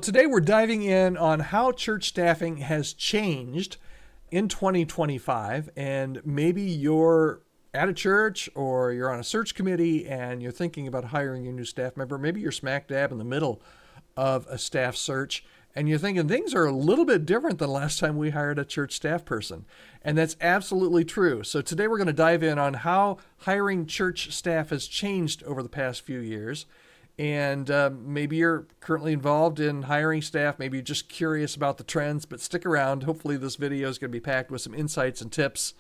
Today we're diving in on how church staffing has changed in 2025, and maybe you're at a church or you're on a search committee and you're thinking about hiring your new staff member. Maybe you're smack dab in the middle of a staff search and you're thinking things are a little bit different than last time we hired a church staff person. And that's absolutely true. So today we're going to dive in on how hiring church staff has changed over the past few years. And maybe you're currently involved in hiring staff. Maybe you're just curious about the trends, but stick around. Hopefully this video is going to be packed with some insights and tips,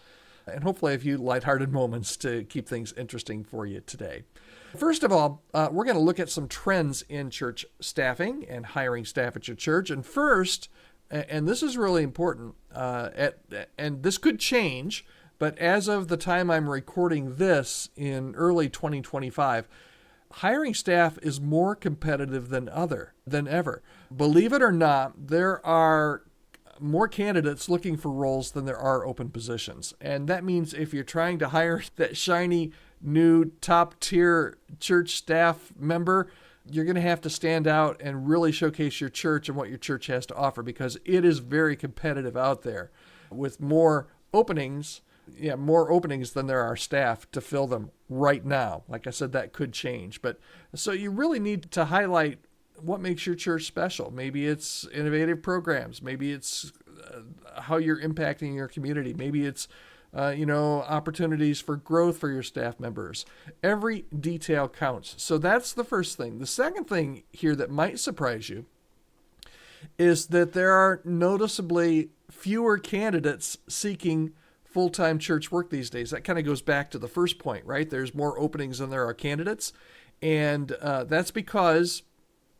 and hopefully a few lighthearted moments to keep things interesting for you today. First of all, we're going to look at some trends in church staffing and hiring staff at your church. And first, and this is really important, and this could change, but as of the time I'm recording this in early 2025, hiring staff is more competitive than ever. Believe it or not, there are more candidates looking for roles than there are open positions. And that means if you're trying to hire that shiny new top tier church staff member, you're going to have to stand out and really showcase your church and what your church has to offer, because it is very competitive out there with more openings than there are staff to fill them right now. Like I said, that could change. But so you really need to highlight what makes your church special. Maybe it's innovative programs. Maybe it's how you're impacting your community. Maybe it's opportunities for growth for your staff members. Every detail counts. So that's the first thing. The second thing here that might surprise you is that there are noticeably fewer candidates seeking full-time church work these days. That kind of goes back to the first point, right? There's more openings than there are candidates. And that's because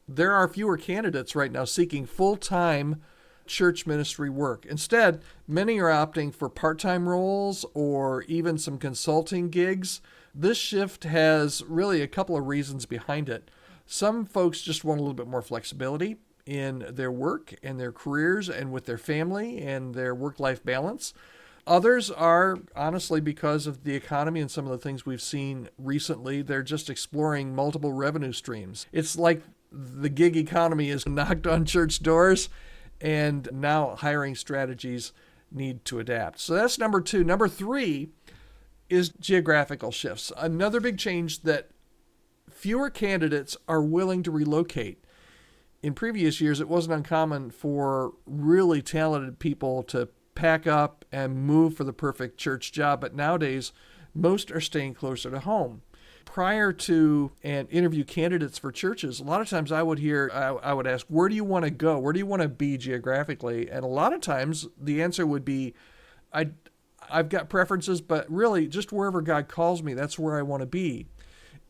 there are fewer candidates right now seeking full-time church ministry work. Instead, many are opting for part-time roles or even some consulting gigs. This shift has really a couple of reasons behind it. Some folks just want a little bit more flexibility in their work and their careers and with their family and their work-life balance. Others are, honestly, because of the economy and some of the things we've seen recently, they're just exploring multiple revenue streams. It's like the gig economy has knocked on church doors, and now hiring strategies need to adapt. So that's number two. Number three is geographical shifts. Another big change that fewer candidates are willing to relocate. In previous years, it wasn't uncommon for really talented people to pack up and move for the perfect church job, but nowadays most are staying closer to home. Prior to and interview candidates for churches, a lot of times I would ask, where do you want to go? Where do you want to be geographically? And a lot of times the answer would be, I've got preferences, but really just wherever God calls me, that's where I want to be.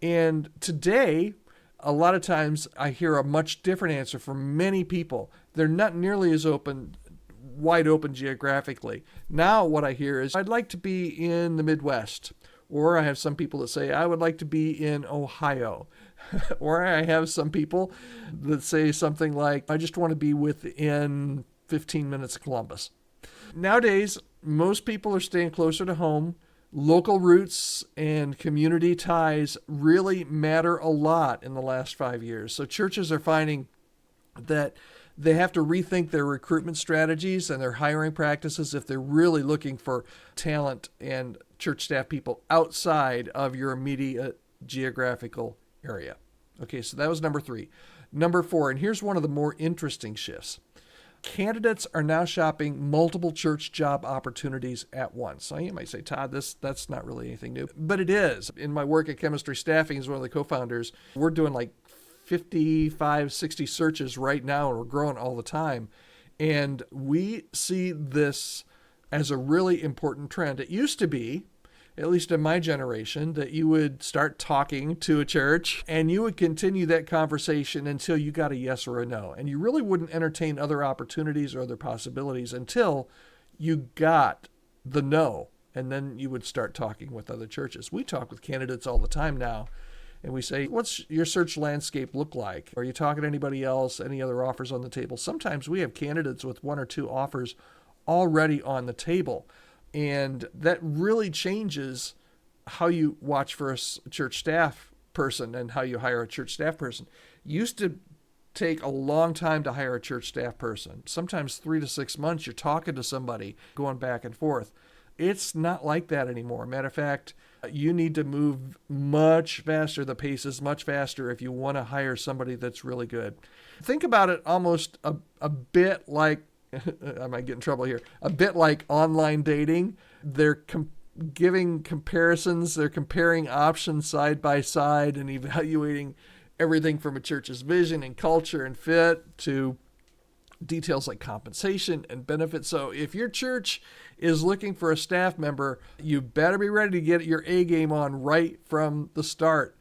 And today, a lot of times I hear a much different answer from many people. They're not nearly as wide open geographically. Now what I hear is, I'd like to be in the Midwest. Or I have some people that say, I would like to be in Ohio. Or I have some people that say something like, I just want to be within 15 minutes of Columbus. Nowadays, most people are staying closer to home. Local roots and community ties really matter a lot in the last 5 years. So churches are finding that they have to rethink their recruitment strategies and their hiring practices if they're really looking for talent and church staff people outside of your immediate geographical area. Okay, so that was number three. Number four, and here's one of the more interesting shifts. Candidates are now shopping multiple church job opportunities at once. So you might say, Todd, that's not really anything new, but it is. In my work at Chemistry Staffing as one of the co-founders, we're doing like 55, 60 searches right now, and we're growing all the time. And we see this as a really important trend. It used to be, at least in my generation, that you would start talking to a church and you would continue that conversation until you got a yes or a no. And you really wouldn't entertain other opportunities or other possibilities until you got the no. And then you would start talking with other churches. We talk with candidates all the time now. And we say, what's your search landscape look like? Are you talking to anybody else? Any other offers on the table? Sometimes we have candidates with one or two offers already on the table. And that really changes how you watch for a church staff person and how you hire a church staff person. Used to take a long time to hire a church staff person. Sometimes 3 to 6 months, you're talking to somebody, going back and forth. It's not like that anymore. Matter of fact, you need to move much faster. The pace is much faster if you want to hire somebody that's really good. Think about it almost a bit like, I might get in trouble here, a bit like online dating. They're giving comparisons. They're comparing options side by side and evaluating everything from a church's vision and culture and fit to details like compensation and benefits. So if your church is looking for a staff member, you better be ready to get your A game on right from the start,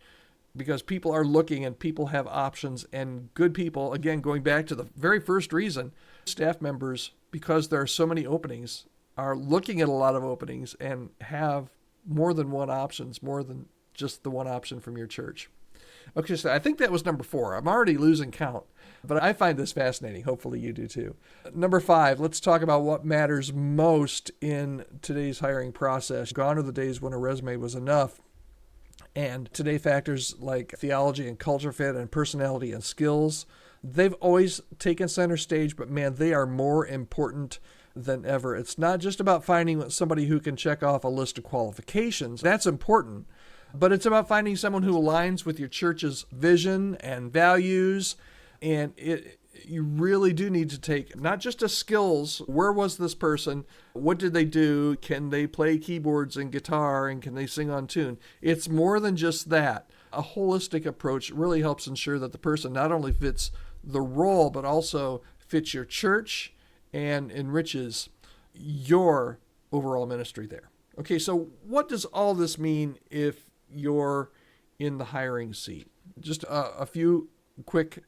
because people are looking and people have options, and good people, again, going back to the very first reason, staff members, because there are so many openings, are looking at a lot of openings and have more than one options, more than just the one option from your church. Okay, so I think that was number 4. I'm already losing count, but I find this fascinating. Hopefully you do too. Number 5, let's talk about what matters most in today's hiring process. Gone are the days when a resume was enough. And today factors like theology and culture fit and personality and skills, they've always taken center stage, but man, they are more important than ever. It's not just about finding somebody who can check off a list of qualifications. That's important. But it's about finding someone who aligns with your church's vision and values. And you really do need to take not just a skills, where was this person, what did they do, can they play keyboards and guitar, and can they sing on tune? It's more than just that. A holistic approach really helps ensure that the person not only fits the role, but also fits your church and enriches your overall ministry there. Okay, so what does all this mean if you're in the hiring seat? Just a few quick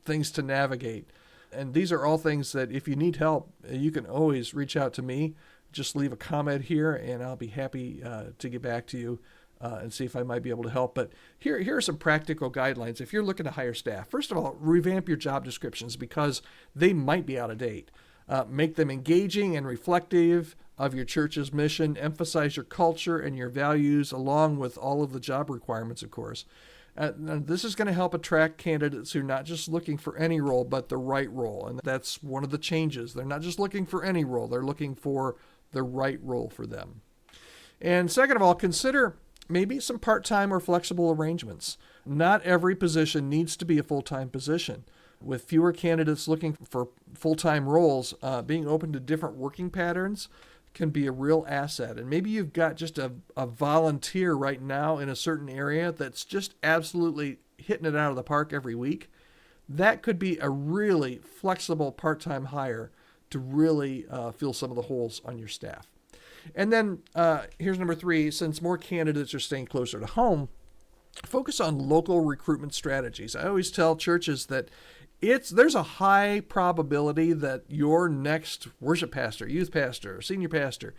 things to navigate. And these are all things that if you need help, you can always reach out to me. Just leave a comment here and I'll be happy to get back to you and see if I might be able to help. But here are some practical guidelines. If you're looking to hire staff, first of all, revamp your job descriptions because they might be out of date. Make them engaging and reflective of your church's mission. Emphasize your culture and your values along with all of the job requirements, of course. This is going to help attract candidates who are not just looking for any role, but the right role. And that's one of the changes. They're not just looking for any role. They're looking for the right role for them. And second of all, consider maybe some part-time or flexible arrangements. Not every position needs to be a full-time position. With fewer candidates looking for full-time roles, being open to different working patterns can be a real asset. And maybe you've got just a volunteer right now in a certain area that's just absolutely hitting it out of the park every week. That could be a really flexible part-time hire to really fill some of the holes on your staff. And then here's number 3, since more candidates are staying closer to home, focus on local recruitment strategies. I always tell churches that there's a high probability that your next worship pastor, youth pastor, senior pastor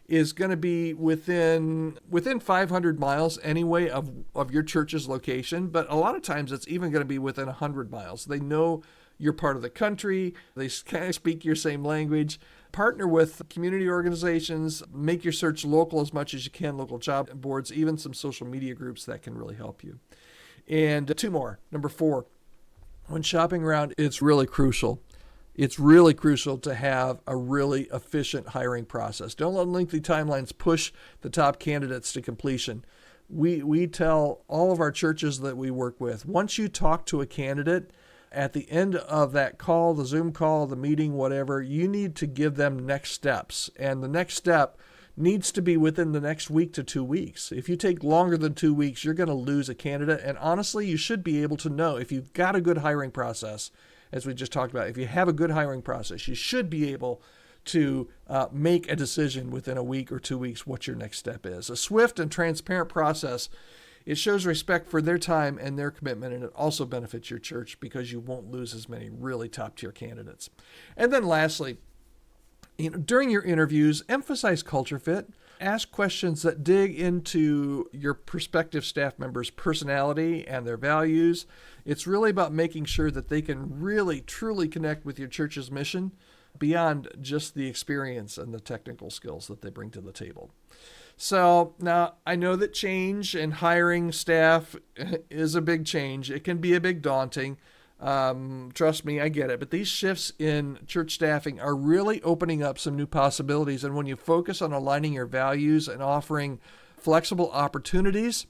is going to be within 500 miles anyway of your church's location. But a lot of times it's even going to be within 100 miles. They know you're part of the country. They kind of speak your same language. Partner with community organizations. Make your search local as much as you can, local job boards, even some social media groups that can really help you. And 2 more. Number 4. When shopping around, it's really crucial. It's really crucial to have a really efficient hiring process. Don't let lengthy timelines push the top candidates to completion. We tell all of our churches that we work with, once you talk to a candidate, at the end of that call, the Zoom call, the meeting, whatever, you need to give them next steps. And the next step needs to be within the next week to 2 weeks. If you take longer than 2 weeks, you're going to lose a candidate. And honestly, you should be able to know if you've got a good hiring process, as we just talked about. If you have a good hiring process, you should be able to make a decision within a week or 2 weeks what your next step is. A swift and transparent process. It shows respect for their time and their commitment, and it also benefits your church because you won't lose as many really top-tier candidates. And then lastly, during your interviews, emphasize culture fit. Ask questions that dig into your prospective staff members' personality and their values. It's really about making sure that they can really, truly connect with your church's mission beyond just the experience and the technical skills that they bring to the table. So now I know that change and hiring staff is a big change. It can be a bit daunting, Trust me, I get it. But these shifts in church staffing are really opening up some new possibilities. And when you focus on aligning your values and offering flexible opportunities,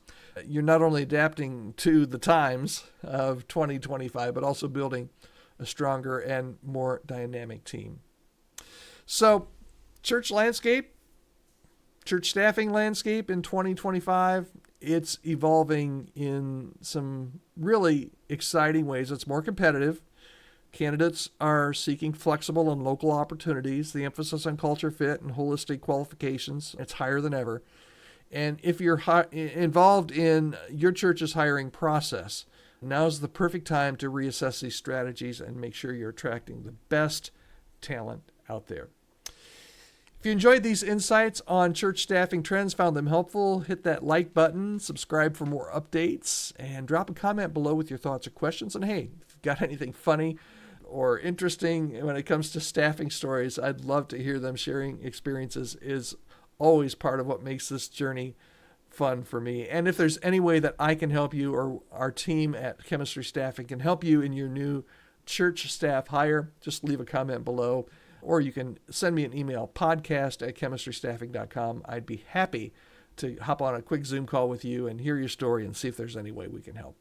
you're not only adapting to the times of 2025, but also building a stronger and more dynamic team. So, church landscape, church staffing landscape in 2025, it's evolving in some really exciting ways. It's more competitive. Candidates are seeking flexible and local opportunities. The emphasis on culture fit and holistic qualifications, it's higher than ever. And if you're involved in your church's hiring process, now's the perfect time to reassess these strategies and make sure you're attracting the best talent out there. If you enjoyed these insights on church staffing trends, found them helpful, hit that like button, subscribe for more updates, and drop a comment below with your thoughts or questions. And hey, if you've got anything funny or interesting when it comes to staffing stories, I'd love to hear them. Sharing experiences is always part of what makes this journey fun for me. And if there's any way that I can help you or our team at Chemistry Staffing can help you in your new church staff hire, just leave a comment below. Or you can send me an email, podcast@chemistrystaffing.com. I'd be happy to hop on a quick Zoom call with you and hear your story and see if there's any way we can help.